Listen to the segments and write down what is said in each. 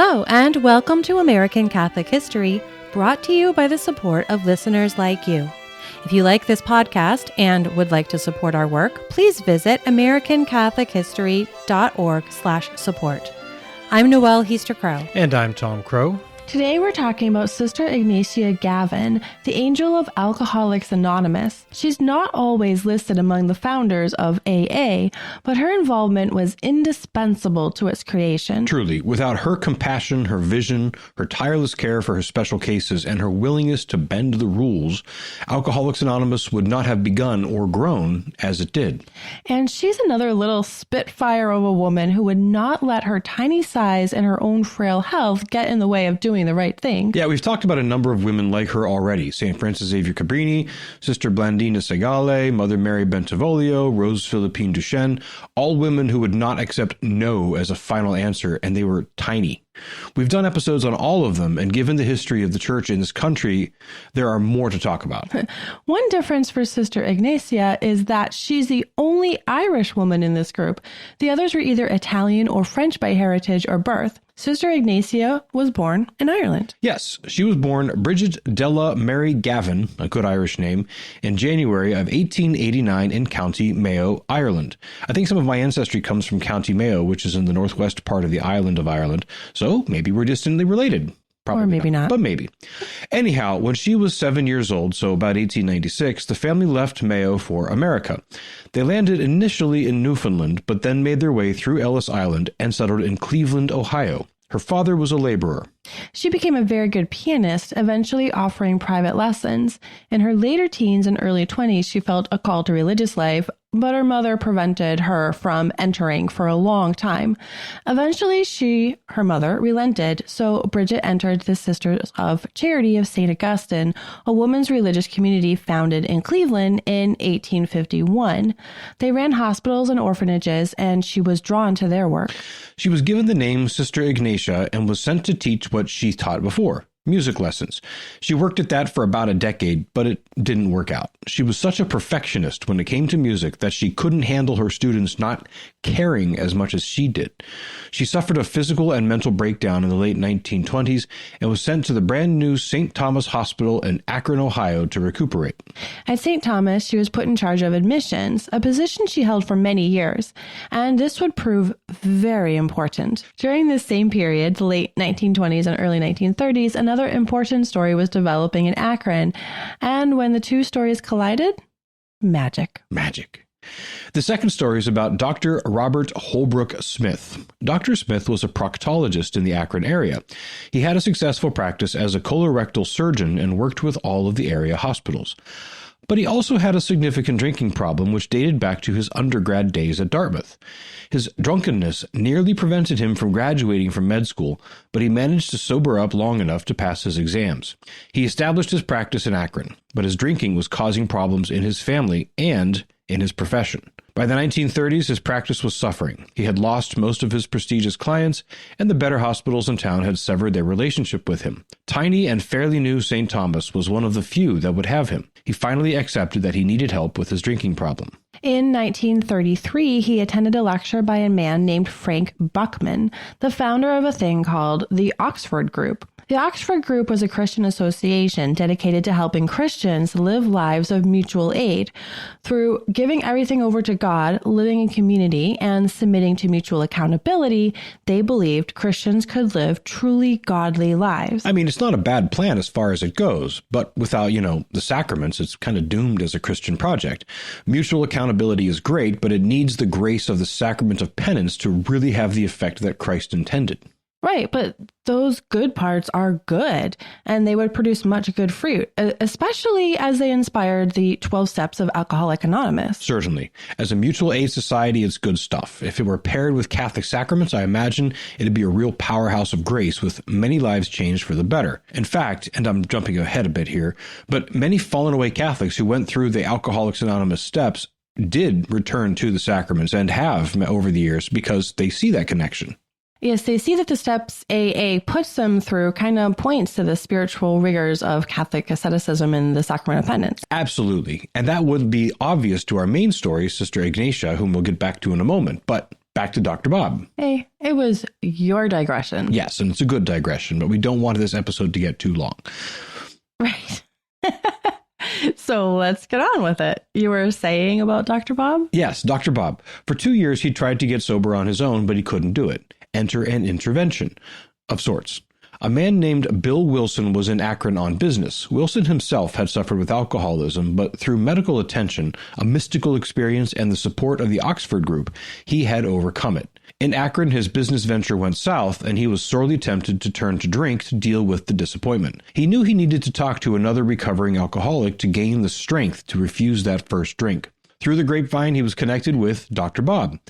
Hello, and welcome to American Catholic History, brought to you by the support of listeners like you. If you like this podcast and would like to support our work, please visit americancatholichistory.org/support. I'm Noelle Heaster-Crowe. And I'm Tom Crow. Today we're talking about Sister Ignatia Gavin, the angel of Alcoholics Anonymous. She's not always listed among the founders of AA, but her involvement was indispensable to its creation. Truly, without her compassion, her vision, her tireless care for her special cases, and her willingness to bend the rules, Alcoholics Anonymous would not have begun or grown as it did. And she's another little spitfire of a woman who would not let her tiny size and her own frail health get in the way of doing the right thing. Yeah, we've talked about a number of women like her already. St. Frances Xavier Cabrini, Sister Blandina Segale, Mother Mary Bentivoglio, Rose Philippine Duchesne, all women who would not accept no as a final answer, and they were tiny. We've done episodes on all of them, and given the history of the church in this country, there are more to talk about. One difference for Sister Ignatia is that she's the only Irish woman in this group. The others were either Italian or French by heritage or birth. Sister Ignatia was born in Ireland. Yes, she was born Bridget Della Mary Gavin, a good Irish name, in January of 1889 in County Mayo, Ireland. I think some of my ancestry comes from County Mayo, which is in the northwest part of the island of Ireland, so maybe we're distantly related. Probably or maybe not. But maybe. Anyhow, when she was 7 years old, so about 1896, the family left Mayo for America. They landed initially in Newfoundland, but then made their way through Ellis Island and settled in Cleveland, Ohio. Her father was a laborer. She became a very good pianist, eventually offering private lessons. In her later teens and early 20s, she felt a call to religious life, but her mother prevented her from entering for a long time. Eventually, her mother, relented, so Bridget entered the Sisters of Charity of St. Augustine, a women's religious community founded in Cleveland in 1851. They ran hospitals and orphanages, and she was drawn to their work. She was given the name Sister Ignatia and was sent to teach what she taught before. Music lessons. She worked at that for about a decade, but it didn't work out. She was such a perfectionist when it came to music that she couldn't handle her students not caring as much as she did. She suffered a physical and mental breakdown in the late 1920s and was sent to the brand new St. Thomas Hospital in Akron, Ohio to recuperate. At St. Thomas, she was put in charge of admissions, a position she held for many years, and this would prove very important. During this same period, the late 1920s and early 1930s, another important story was developing in Akron, and when the two stories collided, magic. The second story is about Dr. Robert Holbrook Smith. Dr. Smith was a proctologist in the Akron area. He had a successful practice as a colorectal surgeon and worked with all of the area hospitals. But he also had a significant drinking problem which dated back to his undergrad days at Dartmouth. His drunkenness nearly prevented him from graduating from med school, but he managed to sober up long enough to pass his exams. He established his practice in Akron, but his drinking was causing problems in his family and in his profession. By the 1930s, his practice was suffering. He had lost most of his prestigious clients, and the better hospitals in town had severed their relationship with him. Tiny and fairly new St. Thomas was one of the few that would have him. He finally accepted that he needed help with his drinking problem. In 1933, he attended a lecture by a man named Frank Buckman, the founder of a thing called the Oxford Group. The Oxford Group was a Christian association dedicated to helping Christians live lives of mutual aid. Through giving everything over to God, living in community, and submitting to mutual accountability, they believed Christians could live truly godly lives. I mean, it's not a bad plan as far as it goes, but without, the sacraments, it's kind of doomed as a Christian project. Mutual accountability is great, but it needs the grace of the sacrament of penance to really have the effect that Christ intended. Right, but those good parts are good, and they would produce much good fruit, especially as they inspired the 12 Steps of Alcoholics Anonymous. Certainly. As a mutual aid society, it's good stuff. If it were paired with Catholic sacraments, I imagine it'd be a real powerhouse of grace with many lives changed for the better. In fact, and I'm jumping ahead a bit here, but many fallen away Catholics who went through the Alcoholics Anonymous steps did return to the sacraments and have over the years because they see that connection. Yes, they see that the steps AA puts them through kind of points to the spiritual rigors of Catholic asceticism and the sacrament of penance. Absolutely. And that would be obvious to our main story, Sister Ignatia, whom we'll get back to in a moment. But back to Dr. Bob. Hey, it was your digression. Yes, and it's a good digression, but we don't want this episode to get too long. Right. So let's get on with it. You were saying about Dr. Bob? Yes, Dr. Bob. For 2 years, he tried to get sober on his own, but he couldn't do it. Enter an intervention of sorts. A man named Bill Wilson was in Akron on business. Wilson himself had suffered with alcoholism, but through medical attention, a mystical experience, and the support of the Oxford group, he had overcome it. In Akron, his business venture went south, and he was sorely tempted to turn to drink to deal with the disappointment. He knew he needed to talk to another recovering alcoholic to gain the strength to refuse that first drink. Through the grapevine, he was connected with Dr. Bob.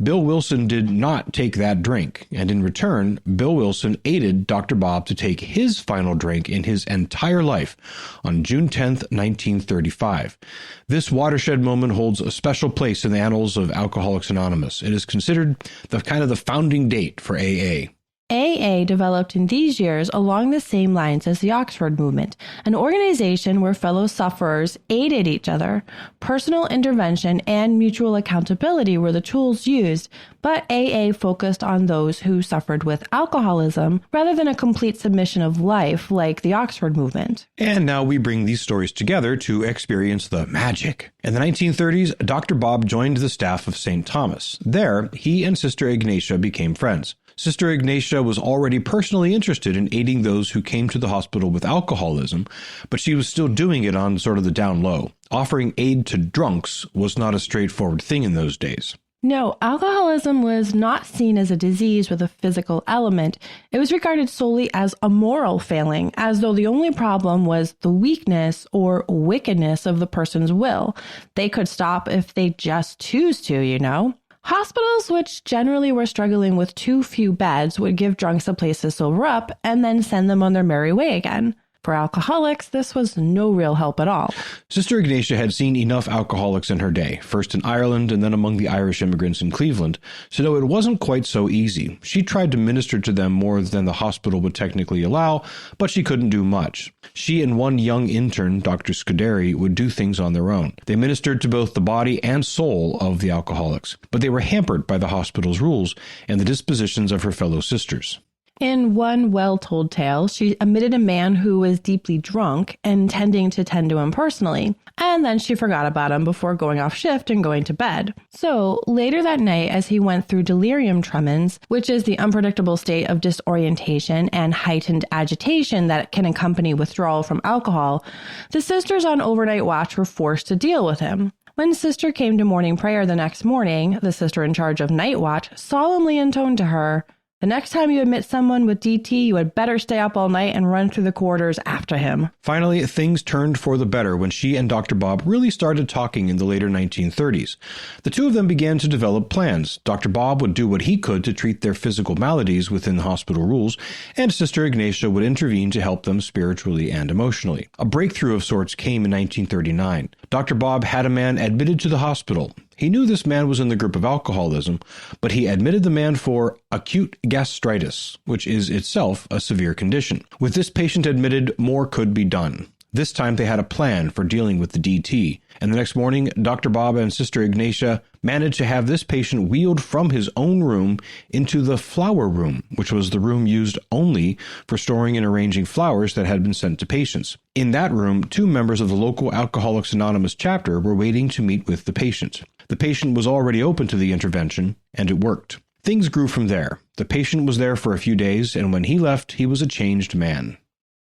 Bill Wilson did not take that drink, and in return, Bill Wilson aided Dr. Bob to take his final drink in his entire life on June 10th, 1935. This watershed moment holds a special place in the annals of Alcoholics Anonymous. It is considered the founding date for AA. AA developed in these years along the same lines as the Oxford movement, an organization where fellow sufferers aided each other. Personal intervention and mutual accountability were the tools used, but AA focused on those who suffered with alcoholism rather than a complete submission of life like the Oxford movement. And now we bring these stories together to experience the magic. In the 1930s, Dr. Bob joined the staff of St. Thomas. There, he and Sister Ignatia became friends. Sister Ignatia was already personally interested in aiding those who came to the hospital with alcoholism, but she was still doing it on sort of the down low. Offering aid to drunks was not a straightforward thing in those days. No, alcoholism was not seen as a disease with a physical element. It was regarded solely as a moral failing, as though the only problem was the weakness or wickedness of the person's will. They could stop if they just choose to, you know. Hospitals, which generally were struggling with too few beds, would give drunks a place to sober up and then send them on their merry way again. For alcoholics, this was no real help at all. Sister Ignatia had seen enough alcoholics in her day, first in Ireland and then among the Irish immigrants in Cleveland, to know it wasn't quite so easy. She tried to minister to them more than the hospital would technically allow, but she couldn't do much. She and one young intern, Dr. Scuderi, would do things on their own. They ministered to both the body and soul of the alcoholics, but they were hampered by the hospital's rules and the dispositions of her fellow sisters. In one well-told tale, she admitted a man who was deeply drunk, intending to tend to him personally, and then she forgot about him before going off shift and going to bed. So, later that night, as he went through delirium tremens, which is the unpredictable state of disorientation and heightened agitation that can accompany withdrawal from alcohol, the sisters on overnight watch were forced to deal with him. When Sister came to morning prayer the next morning, the sister in charge of night watch solemnly intoned to her, "The next time you admit someone with DT, you had better stay up all night and run through the corridors after him." Finally, things turned for the better when she and Dr. Bob really started talking in the later 1930s. The two of them began to develop plans. Dr. Bob would do what he could to treat their physical maladies within the hospital rules, and Sister Ignatia would intervene to help them spiritually and emotionally. A breakthrough of sorts came in 1939. Dr. Bob had a man admitted to the hospital. He knew this man was in the group of alcoholism, but he admitted the man for acute gastritis, which is itself a severe condition. With this patient admitted, more could be done. This time they had a plan for dealing with the DT, and the next morning, Dr. Bob and Sister Ignatia managed to have this patient wheeled from his own room into the flower room, which was the room used only for storing and arranging flowers that had been sent to patients. In that room, 2 members of the local Alcoholics Anonymous chapter were waiting to meet with the patient. The patient was already open to the intervention, and it worked. Things grew from there. The patient was there for a few days, and when he left, he was a changed man.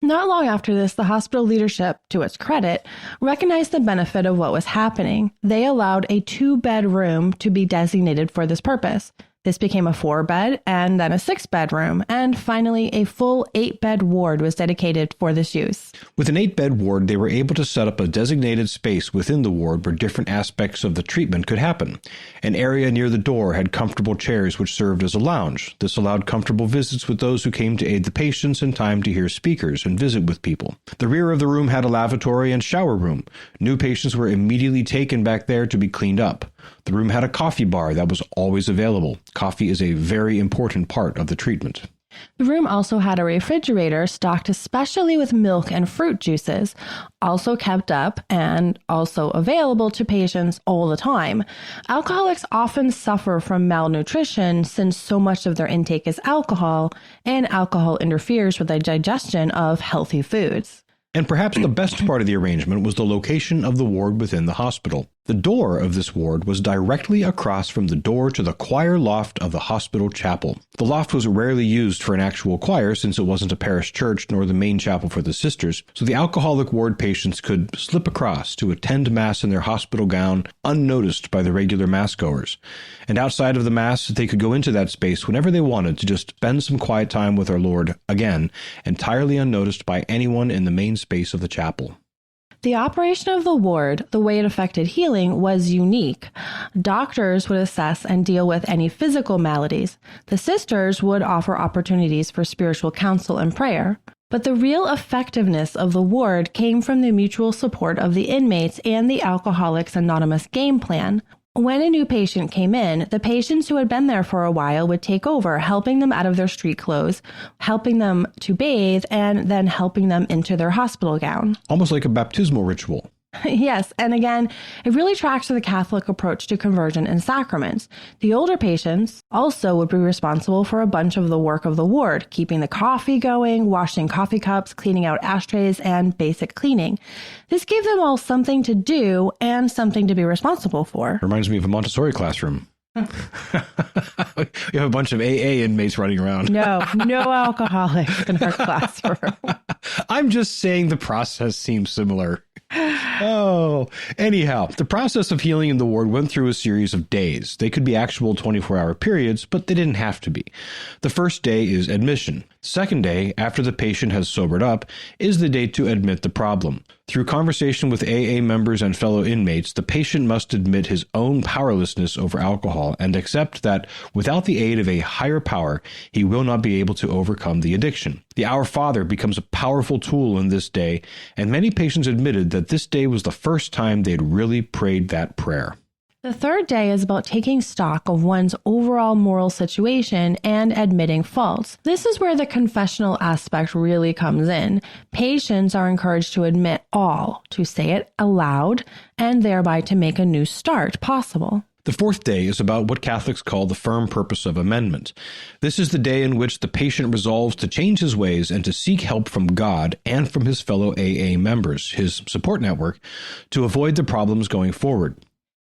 Not long after this, the hospital leadership, to its credit, recognized the benefit of what was happening. They allowed a 2-bed room to be designated for this purpose. This became a 4-bed and then a 6-bed room, and finally a full 8-bed ward was dedicated for this use. With an 8-bed ward, they were able to set up a designated space within the ward where different aspects of the treatment could happen. An area near the door had comfortable chairs which served as a lounge. This allowed comfortable visits with those who came to aid the patients and time to hear speakers and visit with people. The rear of the room had a lavatory and shower room. New patients were immediately taken back there to be cleaned up. The room had a coffee bar that was always available. Coffee is a very important part of the treatment. The room also had a refrigerator stocked especially with milk and fruit juices, also kept up and also available to patients all the time. Alcoholics often suffer from malnutrition since so much of their intake is alcohol, and alcohol interferes with the digestion of healthy foods. And perhaps the best part of the arrangement was the location of the ward within the hospital. The door of this ward was directly across from the door to the choir loft of the hospital chapel. The loft was rarely used for an actual choir since it wasn't a parish church nor the main chapel for the sisters, so the alcoholic ward patients could slip across to attend Mass in their hospital gown unnoticed by the regular Mass-goers. And outside of the Mass, they could go into that space whenever they wanted to just spend some quiet time with our Lord, again, entirely unnoticed by anyone in the main space of the chapel. The operation of the ward, the way it affected healing, was unique. Doctors would assess and deal with any physical maladies. The sisters would offer opportunities for spiritual counsel and prayer. But the real effectiveness of the ward came from the mutual support of the inmates and the Alcoholics Anonymous game plan. When a new patient came in, the patients who had been there for a while would take over, helping them out of their street clothes, helping them to bathe, and then helping them into their hospital gown. Almost like a baptismal ritual. Yes, and again, it really tracks to the Catholic approach to conversion and sacraments. The older patients also would be responsible for a bunch of the work of the ward, keeping the coffee going, washing coffee cups, cleaning out ashtrays, and basic cleaning. This gave them all something to do and something to be responsible for. Reminds me of a Montessori classroom. You have a bunch of AA inmates running around. No alcoholics in our classroom. I'm just saying the process seems similar. Oh, anyhow, the process of healing in the ward went through a series of days. They could be actual 24-hour periods, but they didn't have to be. The first day is admission. Second day, after the patient has sobered up, is the day to admit the problem. Through conversation with AA members and fellow inmates, the patient must admit his own powerlessness over alcohol and accept that without the aid of a higher power, he will not be able to overcome the addiction. The Our Father becomes a powerful tool in this day, and many patients admitted that this day was the first time they'd really prayed that prayer. The third day is about taking stock of one's overall moral situation and admitting faults. This is where the confessional aspect really comes in. Patients are encouraged to admit all, to say it aloud, and thereby to make a new start possible. The fourth day is about what Catholics call the firm purpose of amendment. This is the day in which the patient resolves to change his ways and to seek help from God and from his fellow AA members, his support network, to avoid the problems going forward.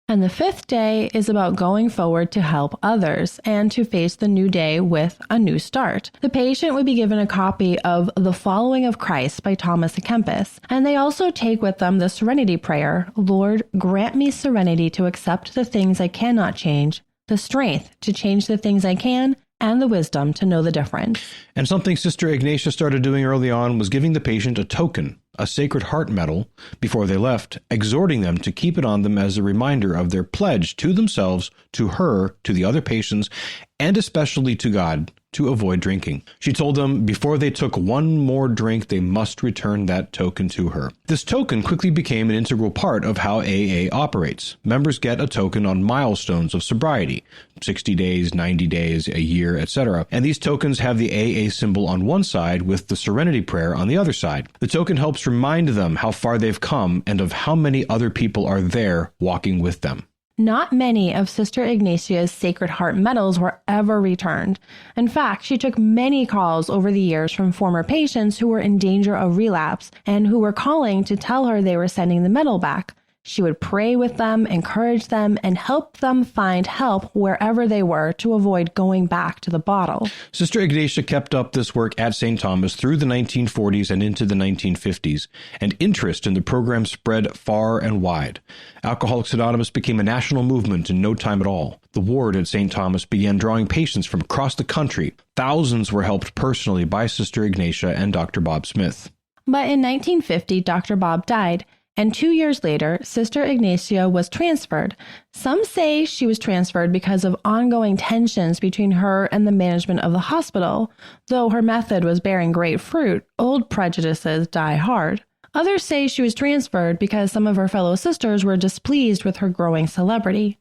And the fifth day is about going forward to help others and to face the new day with a new start. The patient would be given a copy of The Following of Christ by Thomas à Kempis, and they also take with them the Serenity Prayer, Lord, grant me serenity to accept the things I cannot change, the strength to change the things I can, and the wisdom to know the difference. And something Sister Ignatia started doing early on was giving the patient a token, a Sacred Heart medal, before they left, exhorting them to keep it on them as a reminder of their pledge to themselves, to her, to the other patients, and especially to God, to avoid drinking. She told them before they took one more drink, they must return that token to her. This token quickly became an integral part of how AA operates. Members get a token on milestones of sobriety, 60 days, 90 days, a year, etc. And these tokens have the AA symbol on one side with the Serenity Prayer on the other side. The token helps remind them how far they've come and of how many other people are there walking with them. Not many of Sister Ignatia's Sacred Heart medals were ever returned. In fact, she took many calls over the years from former patients who were in danger of relapse and who were calling to tell her they were sending the medal back. She would pray with them, encourage them, and help them find help wherever they were to avoid going back to the bottle. Sister Ignatia kept up this work at St. Thomas through the 1940s and into the 1950s, and interest in the program spread far and wide. Alcoholics Anonymous became a national movement in no time at all. The ward at St. Thomas began drawing patients from across the country. Thousands were helped personally by Sister Ignatia and Dr. Bob Smith. But in 1950, Dr. Bob died. And 2 years later, Sister Ignatia was transferred. Some say she was transferred because of ongoing tensions between her and the management of the hospital. Though her method was bearing great fruit, old prejudices die hard. Others say she was transferred because some of her fellow sisters were displeased with her growing celebrity.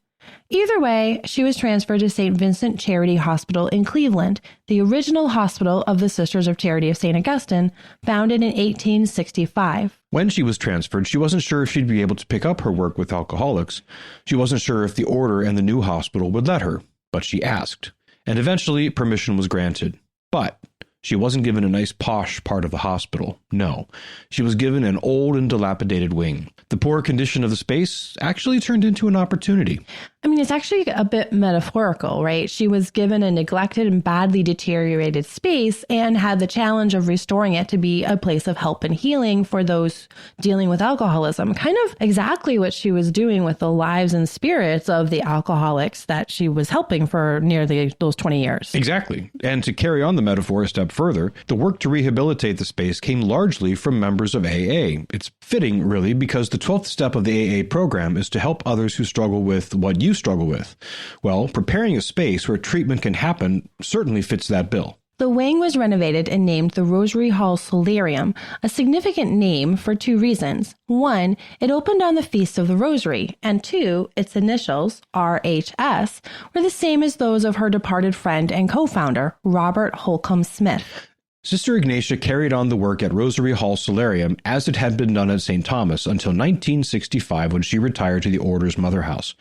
Either way, she was transferred to St. Vincent Charity Hospital in Cleveland, the original hospital of the Sisters of Charity of St. Augustine, founded in 1865. When she was transferred, she wasn't sure if she'd be able to pick up her work with alcoholics. She wasn't sure if the order and the new hospital would let her, but she asked. And eventually, permission was granted. But she wasn't given a nice posh part of the hospital. No, she was given an old and dilapidated wing. The poor condition of the space actually turned into an opportunity. I mean, it's actually a bit metaphorical, right? She was given a neglected and badly deteriorated space and had the challenge of restoring it to be a place of help and healing for those dealing with alcoholism. Kind of exactly what she was doing with the lives and spirits of the alcoholics that she was helping for nearly those 20 years. Exactly. And to carry on the metaphor a step further, the work to rehabilitate the space came largely from members of AA. It's fitting, really, because the 12th step of the AA program is to help others who struggle with what you struggle with. Well, preparing a space where treatment can happen certainly fits that bill. The wing was renovated and named the Rosary Hall Solarium, a significant name for two reasons. One, it opened on the Feast of the Rosary, and two, its initials, RHS, were the same as those of her departed friend and co-founder, Robert Holcomb Smith. Sister Ignatia carried on the work at Rosary Hall Solarium as it had been done at St. Thomas until 1965 when she retired to the Order's mother house.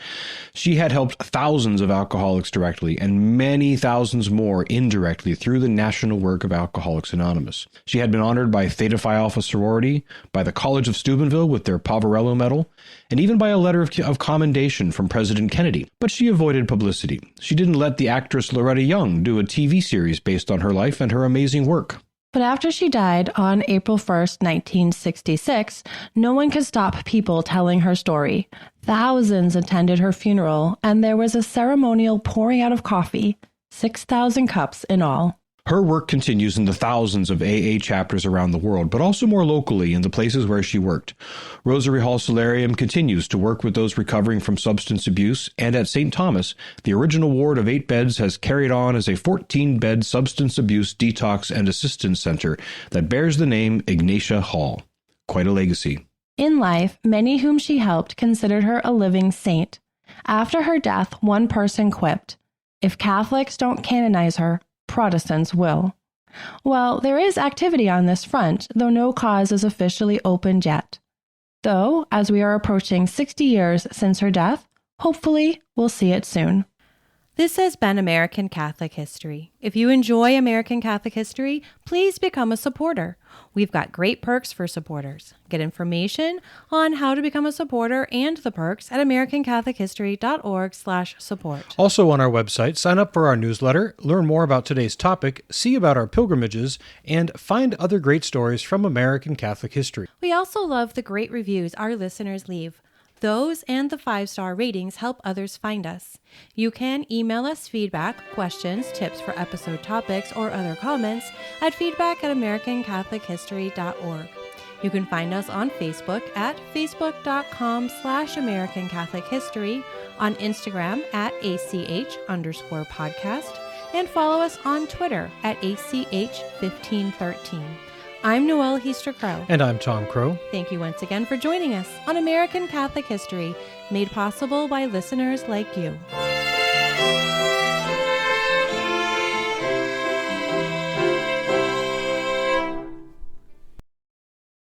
She had helped thousands of alcoholics directly and many thousands more indirectly through the national work of Alcoholics Anonymous. She had been honored by Theta Phi Alpha sorority, by the College of Steubenville with their Poverello Medal, and even by a letter of commendation from President Kennedy. But she avoided publicity. She didn't let the actress Loretta Young do a TV series based on her life and her amazing work. But after she died on April 1st, 1966, no one could stop people telling her story. Thousands attended her funeral, and there was a ceremonial pouring out of coffee, 6,000 cups in all. Her work continues in the thousands of AA chapters around the world, but also more locally in the places where she worked. Rosary Hall Solarium continues to work with those recovering from substance abuse, and at St. Thomas, the original ward of 8 beds has carried on as a 14-bed substance abuse detox and assistance center that bears the name Ignatia Hall. Quite a legacy. In life, many whom she helped considered her a living saint. After her death, one person quipped, "If Catholics don't canonize her, Protestants will." Well, there is activity on this front, though no cause is officially opened yet. Though, as we are approaching 60 years since her death, hopefully we'll see it soon. This has been American Catholic History. If you enjoy American Catholic History, please become a supporter. We've got great perks for supporters. Get information on how to become a supporter and the perks at americancatholichistory.org/support. Also on our website, sign up for our newsletter, learn more about today's topic, see about our pilgrimages, and find other great stories from American Catholic history. We also love the great reviews our listeners leave. Those and the 5-star ratings help others find us. You can email us feedback, questions, tips for episode topics, or other comments at feedback@americancatholichistory.org. You can find us on Facebook at facebook.com/American Catholic History, on Instagram at ACH_podcast, and follow us on Twitter at ACH1513. I'm Noelle Heaster-Crow. And I'm Tom Crow. Thank you once again for joining us on American Catholic History, made possible by listeners like you.